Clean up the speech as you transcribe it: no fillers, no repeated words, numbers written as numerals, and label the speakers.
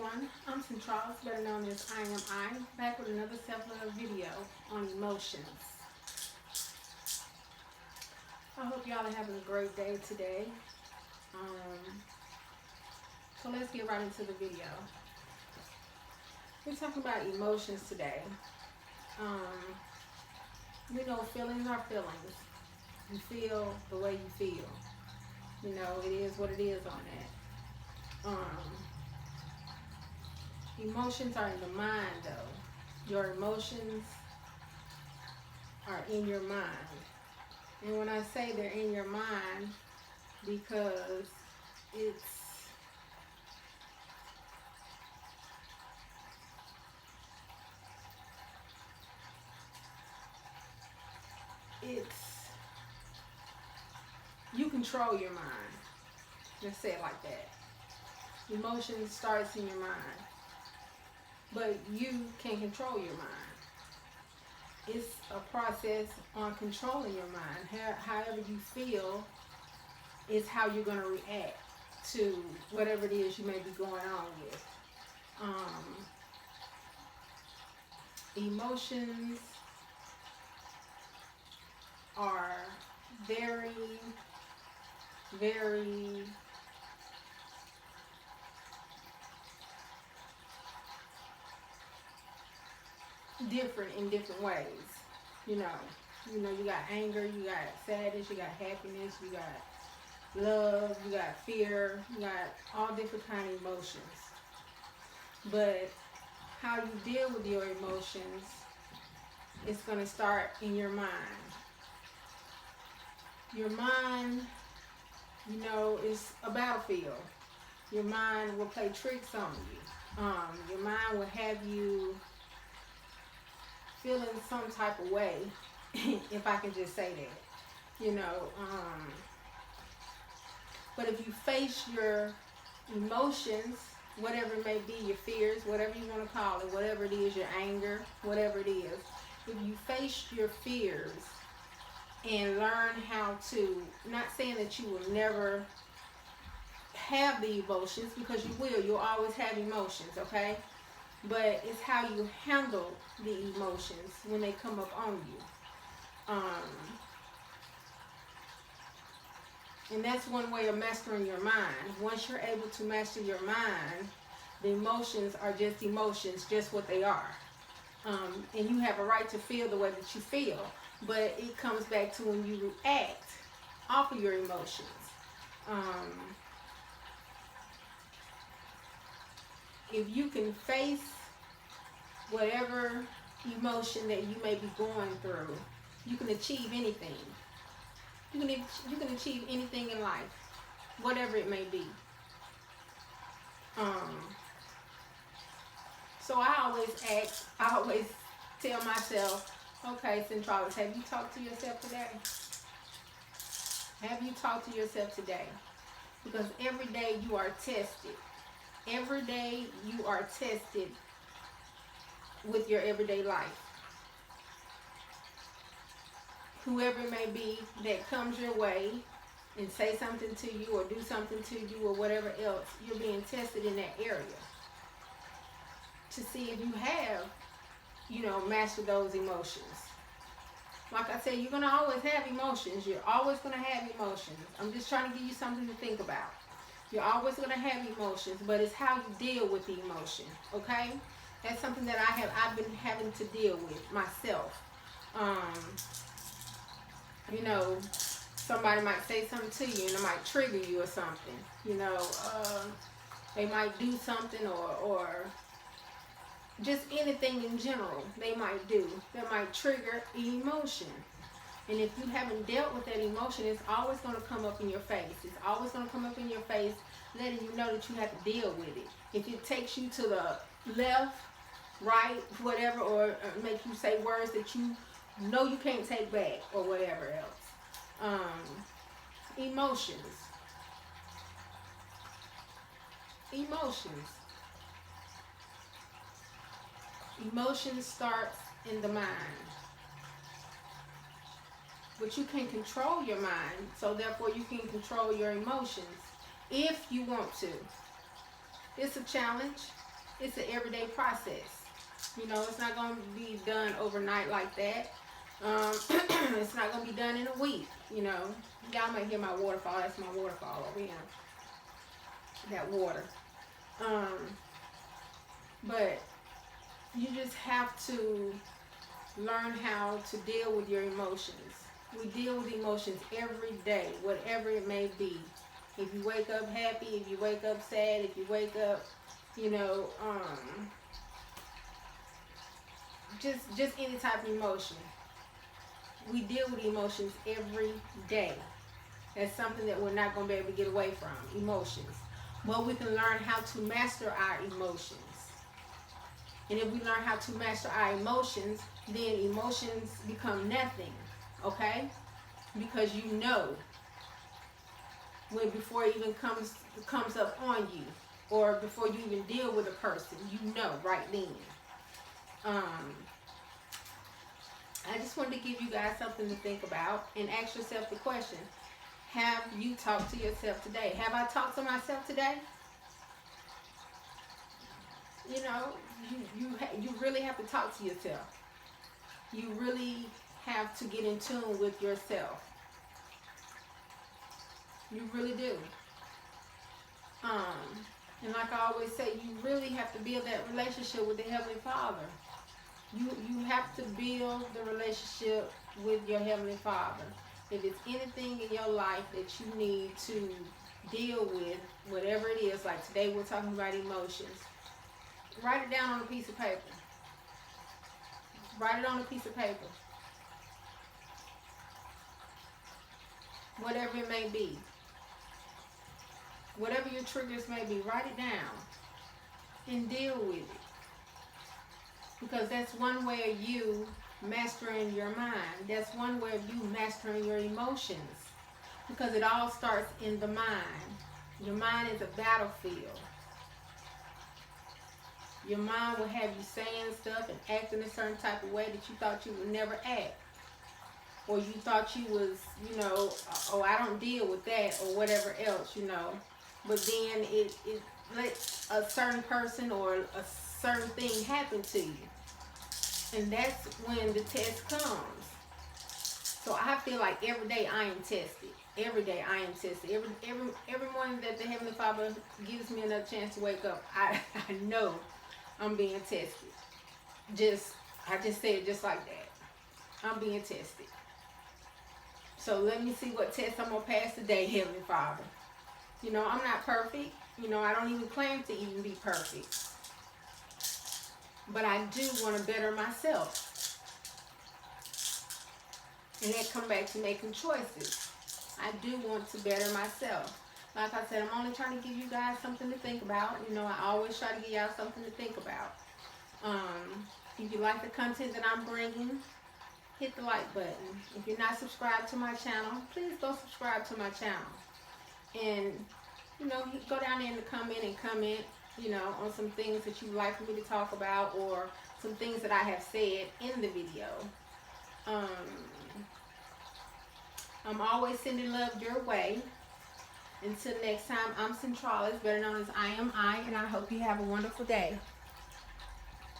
Speaker 1: everyone, I'm Centrales, better known as I Am back with another self-love video on emotions. I hope y'all are having a great day today. So let's get right into the video. We're talking about emotions today. We know feelings are feelings. You feel the way you feel. You know, it is what it is on that. Emotions are in the mind, though. Your emotions are in your mind. And when I say they're in your mind, because it's you control your mind. Let's say it like that. Emotion starts in your mind, but you can control your mind. It's a process on controlling your mind. However you feel is how you're going to react to whatever it is you may be going on with. Emotions are very, very different in different ways. You know, you got anger, you got sadness, you got happiness, you got love, you got fear, you got all different kind of emotions. But how you deal with your emotions is going to start in your mind. Your mind, is a battlefield. Your mind will play tricks on you. Your mind will have you feeling some type of way, if I can just say that. But if you face your emotions, whatever it may be, your fears, whatever you want to call it, whatever it is, your anger, whatever it is, if you face your fears and learn how to, not saying that you will never have the emotions, because you'll always have emotions, okay? But it's how you handle the emotions when they come up on you. And that's one way of mastering your mind. Once you're able to master your mind, the emotions are just emotions, just what they are. And you have a right to feel the way that you feel. But it comes back to when you react off of your emotions. If you can face whatever emotion that you may be going through, you can achieve anything. You can achieve anything in life, whatever it may be. So I always tell myself, okay, Centrales, have you talked to yourself today? Have you talked to yourself today? Because every day you are tested. Every day you are tested with your everyday life. Whoever it may be that comes your way and say something to you or do something to you or whatever else, you're being tested in that area to see if you have, mastered those emotions. Like I said, you're going to always have emotions. You're always going to have emotions. I'm just trying to give you something to think about. You're always going to have emotions, but it's how you deal with the emotion, okay? That's something that I've been having to deal with myself. Somebody might say something to you and it might trigger you or something. They might do something or just anything in general they might do that might trigger emotion. And if you haven't dealt with that emotion, it's always going to come up in your face. It's always going to come up in your face, letting you know that you have to deal with it. If it takes you to the left, right, whatever, or make you say words that you know you can't take back or whatever else. Emotions. Emotions starts in the mind. But you can control your mind, so therefore you can control your emotions if you want to. It's a challenge. it's an everyday process. You know, it's not going to be done overnight like that. It's not going to be done in a week, you know. Y'all might hear my waterfall. That's my waterfall over here. That water. But you just have to learn how to deal with your emotions. We deal with emotions every day, whatever it may be. If you wake up happy, if you wake up sad, if you wake up, you know, just any type of emotion. We deal with emotions every day. That's something that we're not going to be able to get away from, emotions. But we can learn how to master our emotions. And if we learn how to master our emotions, then emotions become nothing, okay? Because you know when before it even comes up on you, or before you even deal with a person, you know right then. I just wanted to give you guys something to think about and ask yourself the question: have you talked to yourself today? Have I talked to myself today? You know, you really have to talk to yourself. You really have to get in tune with yourself. You really do. And like I always say, you really have to build that relationship with the Heavenly Father. You have to build the relationship with your Heavenly Father. If it's anything in your life that you need to deal with, whatever it is, like today we're talking about emotions, write it down on a piece of paper. Write it on a piece of paper. Whatever it may be. Whatever your triggers may be, write it down and deal with it. Because that's one way of you mastering your mind. That's one way of you mastering your emotions. Because it all starts in the mind. Your mind is a battlefield. Your mind will have you saying stuff and acting a certain type of way that you thought you would never act. Or you thought you was, you know, oh, I don't deal with that, or whatever else, you know. But then it lets a certain person or a certain thing happen to you. And that's when the test comes. So I feel like every day I am tested. Every day I am tested. Every morning that the Heavenly Father gives me another chance to wake up, I know I'm being tested. I just say it just like that. I'm being tested. So let me see what test I'm going to pass today, Heavenly Father. You know, I'm not perfect. You know, I don't even claim to even be perfect. But I do want to better myself. And that comes back to making choices. I do want to better myself. Like I said, I'm only trying to give you guys something to think about. You know, I always try to give y'all something to think about. If you like the content that I'm bringing, hit the like button. If you're not subscribed to my channel, please go subscribe to my channel. And, you know, go down there in the comment, you know, on some things that you'd like for me to talk about, or some things that I have said in the video. I'm always sending love your way. Until next time, I'm Centralis, better known as I Am I, and I hope you have a wonderful day.